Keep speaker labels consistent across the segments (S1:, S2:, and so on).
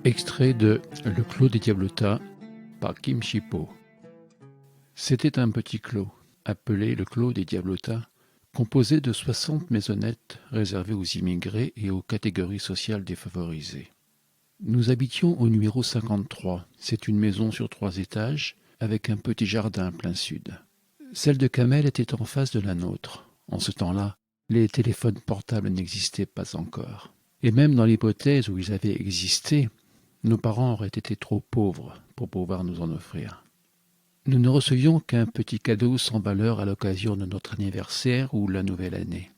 S1: Extrait de Le Clos des Diablotas par Kim Chipo. C'était un petit clos, appelé le Clos des Diablotas, composé de 60 maisonnettes réservées aux immigrés et aux catégories sociales défavorisées. Nous habitions au numéro 53. C'est une maison sur 3 étages, avec un petit jardin plein sud. Celle de Kamel était en face de la nôtre. En ce temps-là, les téléphones portables n'existaient pas encore. Et même dans l'hypothèse où ils avaient existé, nos parents auraient été trop pauvres pour pouvoir nous en offrir. Nous ne recevions qu'un petit cadeau sans valeur à l'occasion de notre anniversaire ou la nouvelle année.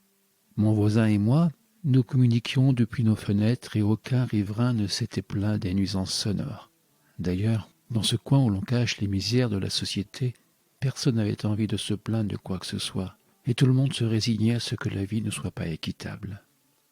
S1: Mon voisin et moi, nous communiquions depuis nos fenêtres et aucun riverain ne s'était plaint des nuisances sonores. D'ailleurs, dans ce coin où l'on cache les misères de la société, personne n'avait envie de se plaindre de quoi que ce soit, et tout le monde se résignait à ce que la vie ne soit pas équitable.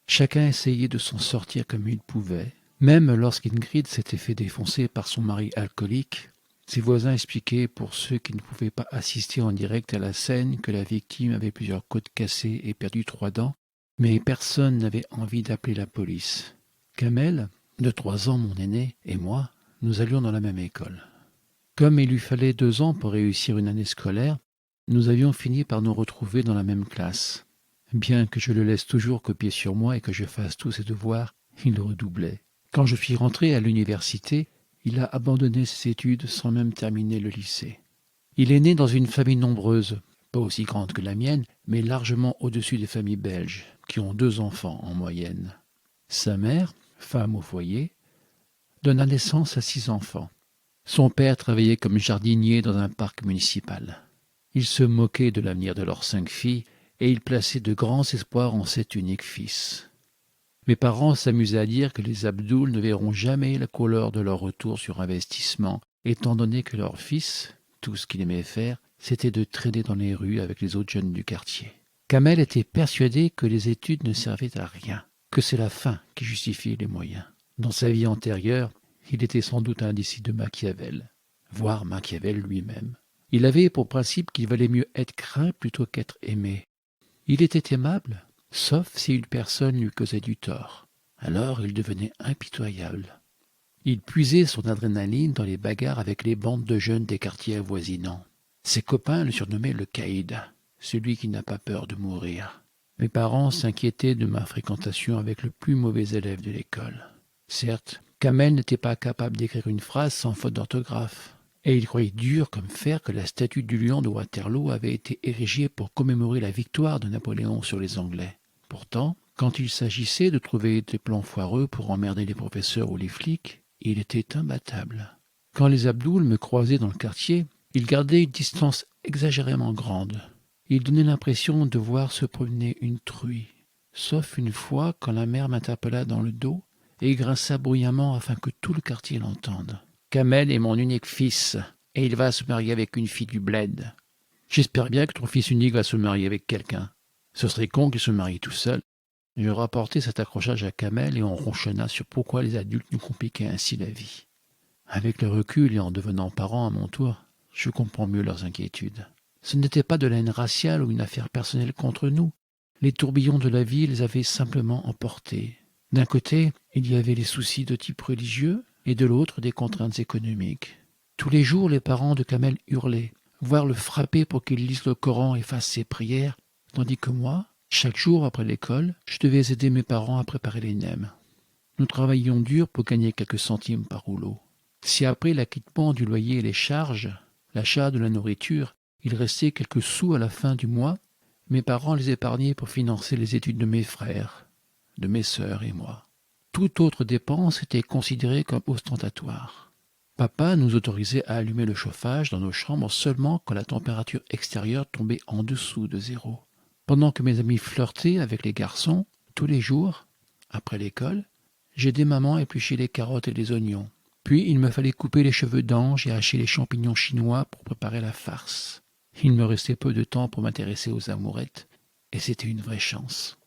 S1: Chacun essayait de s'en sortir comme il pouvait. Même lorsqu'Ingrid s'était fait défoncer par son mari alcoolique, ses voisins expliquaient pour ceux qui ne pouvaient pas assister en direct à la scène que la victime avait plusieurs côtes cassées et perdu 3 dents, mais personne n'avait envie d'appeler la police. Kamel, de 3 ans mon aîné, et moi, nous allions dans la même école. Comme il lui fallait 2 ans pour réussir une année scolaire, nous avions fini par nous retrouver dans la même classe. Bien que je le laisse toujours copier sur moi et que je fasse tous ses devoirs, il redoublait. Quand je suis rentré à l'université, il a abandonné ses études sans même terminer le lycée. Il est né dans une famille nombreuse, pas aussi grande que la mienne, mais largement au-dessus des familles belges, qui ont 2 enfants en moyenne. Sa mère, femme au foyer, donna naissance à 6 enfants. Son père travaillait comme jardinier dans un parc municipal. Il se moquait de l'avenir de leurs 5 filles et il plaçait de grands espoirs en cet unique fils. Mes parents s'amusaient à dire que les Abdoul ne verront jamais la couleur de leur retour sur investissement, étant donné que leur fils, tout ce qu'il aimait faire, c'était de traîner dans les rues avec les autres jeunes du quartier. Kamel était persuadé que les études ne servaient à rien, que c'est la fin qui justifie les moyens. Dans sa vie antérieure, il était sans doute un disciple de Machiavel, voire Machiavel lui-même. Il avait pour principe qu'il valait mieux être craint plutôt qu'être aimé. Il était aimable, sauf si une personne lui causait du tort. Alors il devenait impitoyable. Il puisait son adrénaline dans les bagarres avec les bandes de jeunes des quartiers avoisinants. Ses copains le surnommaient le caïd, celui qui n'a pas peur de mourir. Mes parents s'inquiétaient de ma fréquentation avec le plus mauvais élève de l'école. Certes, Kamel n'était pas capable d'écrire une phrase sans faute d'orthographe, et il croyait dur comme fer que la statue du lion de Waterloo avait été érigée pour commémorer la victoire de Napoléon sur les Anglais. Pourtant, quand il s'agissait de trouver des plans foireux pour emmerder les professeurs ou les flics, il était imbattable. Quand les Abdoul me croisaient dans le quartier, il gardait une distance exagérément grande. Il donnait l'impression de voir se promener une truie, sauf une fois quand la mère m'interpella dans le dos et grinça bruyamment afin que tout le quartier l'entende. « Kamel est mon unique fils, et il va se marier avec une fille du bled. J'espère bien que ton fils unique va se marier avec quelqu'un. Ce serait con qu'il se marie tout seul. » Je rapportai cet accrochage à Kamel et on ronchonna sur pourquoi les adultes nous compliquaient ainsi la vie. Avec le recul et en devenant parent à mon tour, je comprends mieux leurs inquiétudes. Ce n'était pas de la haine raciale ou une affaire personnelle contre nous. Les tourbillons de la vie les avaient simplement emportés. D'un côté, il y avait les soucis de type religieux et de l'autre des contraintes économiques. Tous les jours, les parents de Kamel hurlaient, voire le frappaient pour qu'il lise le Coran et fasse ses prières, tandis que moi, chaque jour après l'école, je devais aider mes parents à préparer les nems. Nous travaillions dur pour gagner quelques centimes par rouleau. Si après l'acquittement du loyer et les charges, l'achat de la nourriture, il restait quelques sous à la fin du mois, mes parents les épargnaient pour financer les études de mes frères, de mes sœurs et moi. Toute autre dépense était considérée comme ostentatoire. Papa nous autorisait à allumer le chauffage dans nos chambres seulement quand la température extérieure tombait en dessous de 0. Pendant que mes amis flirtaient avec les garçons, tous les jours, après l'école, j'aidais maman à éplucher les carottes et les oignons. Puis il me fallait couper les cheveux d'ange et hacher les champignons chinois pour préparer la farce. Il me restait peu de temps pour m'intéresser aux amourettes, et c'était une vraie chance.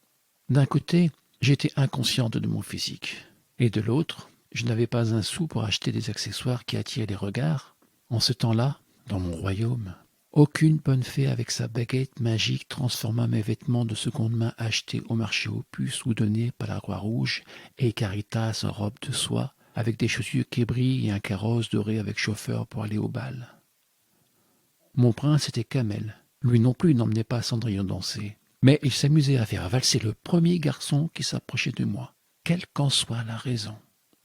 S1: D'un côté, j'étais inconsciente de mon physique, et de l'autre, je n'avais pas un sou pour acheter des accessoires qui attiraient les regards. En ce temps-là, dans mon royaume, aucune bonne fée avec sa baguette magique transforma mes vêtements de seconde main achetés au marché aux puces ou donnés par la Croix-Rouge et Caritas en robe de soie avec des chaussures qui brillent et un carrosse doré avec chauffeur pour aller au bal. Mon prince était Kamel. Lui non plus n'emmenait pas Cendrillon danser. Mais il s'amusait à faire valser le premier garçon qui s'approchait de moi, quelle qu'en soit la raison.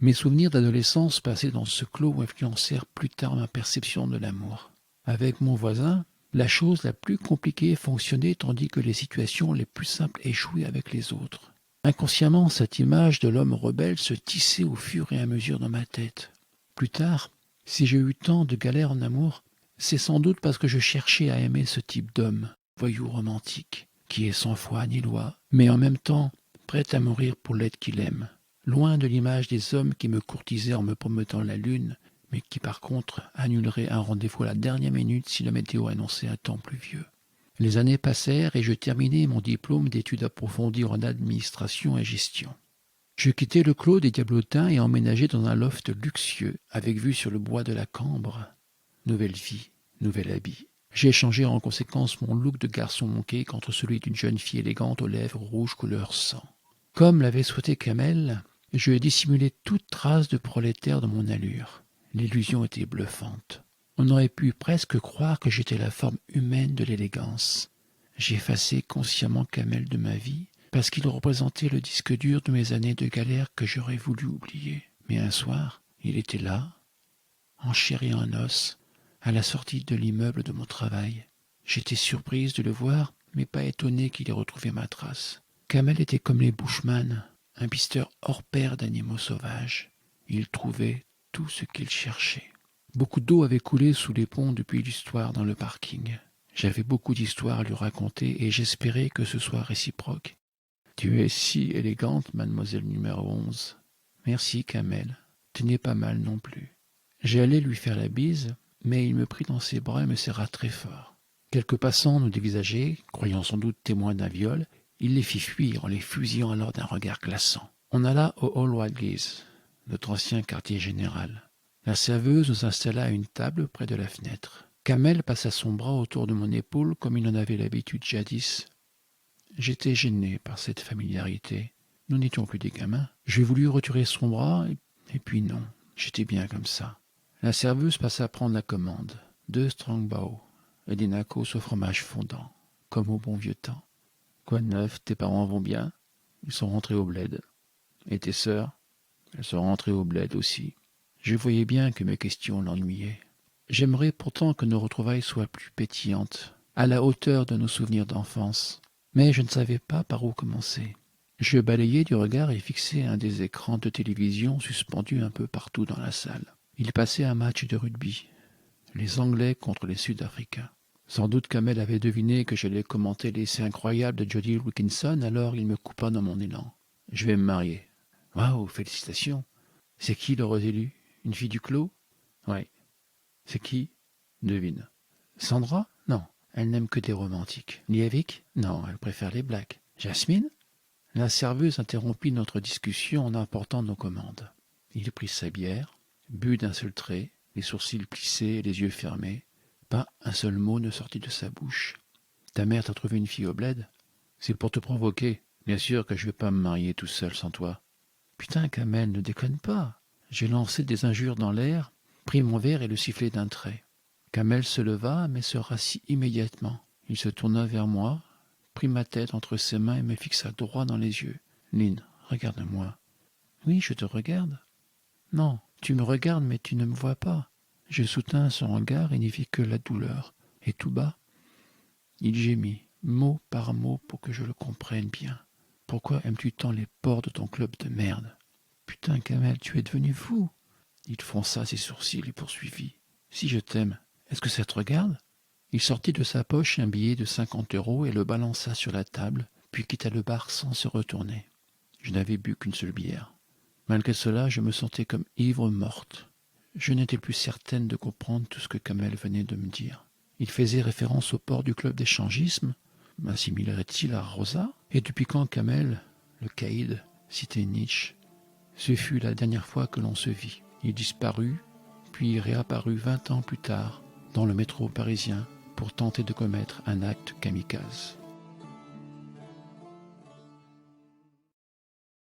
S1: Mes souvenirs d'adolescence passés dans ce clos influencèrent plus tard ma perception de l'amour. Avec mon voisin, la chose la plus compliquée fonctionnait tandis que les situations les plus simples échouaient avec les autres. Inconsciemment, cette image de l'homme rebelle se tissait au fur et à mesure dans ma tête. Plus tard, si j'ai eu tant de galères en amour, c'est sans doute parce que je cherchais à aimer ce type d'homme, voyou romantique, qui est sans foi ni loi, mais en même temps prêt à mourir pour l'être qu'il aime. Loin de l'image des hommes qui me courtisaient en me promettant la lune, mais qui par contre annuleraient un rendez-vous à la dernière minute si la météo annonçait un temps pluvieux. Les années passèrent et je terminai mon diplôme d'études approfondies en administration et gestion. Je quittai le clos des Diablotins et emménageai dans un loft luxueux, avec vue sur le bois de la Cambre. Nouvelle vie, nouvel habit. J'ai changé en conséquence mon look de garçon manqué contre celui d'une jeune fille élégante aux lèvres rouges couleur sang. Comme l'avait souhaité Kamel, je dissimulais toute trace de prolétaire dans mon allure. L'illusion était bluffante. On aurait pu presque croire que j'étais la forme humaine de l'élégance. J'ai effacé consciemment Kamel de ma vie, parce qu'il représentait le disque dur de mes années de galère que j'aurais voulu oublier. Mais un soir, il était là, en chair et en os, à la sortie de l'immeuble de mon travail. J'étais surprise de le voir, mais pas étonnée qu'il ait retrouvé ma trace. Kamel était comme les Bushman, un pisteur hors pair d'animaux sauvages. Il trouvait tout ce qu'il cherchait. Beaucoup d'eau avait coulé sous les ponts depuis l'histoire dans le parking. J'avais beaucoup d'histoires à lui raconter et j'espérais que ce soit réciproque. Tu es si élégante, mademoiselle numéro 11. Merci, Kamel. Tu n'es pas mal non plus. J'allais lui faire la bise, mais il me prit dans ses bras et me serra très fort. Quelques passants nous dévisageaient, croyant sans doute témoins d'un viol. Il les fit fuir en les fusillant alors d'un regard glaçant. On alla au Hall Wadleys, notre ancien quartier général. La serveuse nous installa à une table près de la fenêtre. Kamel passa son bras autour de mon épaule comme il en avait l'habitude jadis. J'étais gêné par cette familiarité. Nous n'étions plus des gamins. Je voulus retirer son bras, et puis non, j'étais bien comme ça. La serveuse passa prendre la commande. 2 Strongbow et des nacos au fromage fondant, comme au bon vieux temps. Quoi de neuf, tes parents vont bien? Ils sont rentrés au bled. Et tes sœurs? Elles sont rentrées au bled aussi. Je voyais bien que mes questions l'ennuyaient. J'aimerais pourtant que nos retrouvailles soient plus pétillantes, à la hauteur de nos souvenirs d'enfance. Mais je ne savais pas par où commencer. Je balayais du regard et fixais un des écrans de télévision suspendus un peu partout dans la salle. Il passait un match de rugby. Les Anglais contre les Sud-Africains. Sans doute Kamel avait deviné que j'allais commenter l'essai incroyable de Jodie Wilkinson, alors il me coupa dans mon élan. Je vais me marier. Waouh, félicitations. C'est qui l'heureux élu? Une fille du clos? Oui. C'est qui? Devine. Sandra? Non, elle n'aime que des romantiques. Lievik? Non, elle préfère les blacks. Jasmine? La serveuse interrompit notre discussion en apportant nos commandes. Il prit sa bière, but d'un seul trait, les sourcils plissés et les yeux fermés. Pas un seul mot ne sortit de sa bouche. Ta mère t'a trouvé une fille au bled? C'est pour te provoquer. Bien sûr que je vais pas me marier tout seul sans toi. Putain, Kamel, ne déconne pas. J'ai lancé des injures dans l'air, pris mon verre et le sifflai d'un trait. Kamel se leva, mais se rassit immédiatement. Il se tourna vers moi, prit ma tête entre ses mains et me fixa droit dans les yeux. Lynn, regarde-moi. Oui, je te regarde. Non, tu me regardes, mais tu ne me vois pas. Je soutins son regard et n'y vis que la douleur. Et tout bas, il gémit, mot par mot, pour que je le comprenne bien. Pourquoi aimes-tu tant les porcs de ton club de merde? Putain, Kamel, tu es devenu fou. Il fronça ses sourcils et poursuivit. Si je t'aime, est-ce que ça te regarde? Il sortit de sa poche un billet de 50 € et le balança sur la table, puis quitta le bar sans se retourner. Je n'avais bu qu'une seule bière. Malgré cela, je me sentais comme ivre morte. Je n'étais plus certaine de comprendre tout ce que Kamel venait de me dire. Il faisait référence au port du club d'échangisme. M'assimilerait-il à Rosa? Et depuis quand Kamel, le caïd, citait Nietzsche? Ce fut la dernière fois que l'on se vit. Il disparut, puis réapparut 20 ans plus tard, dans le métro parisien, pour tenter de commettre un acte kamikaze.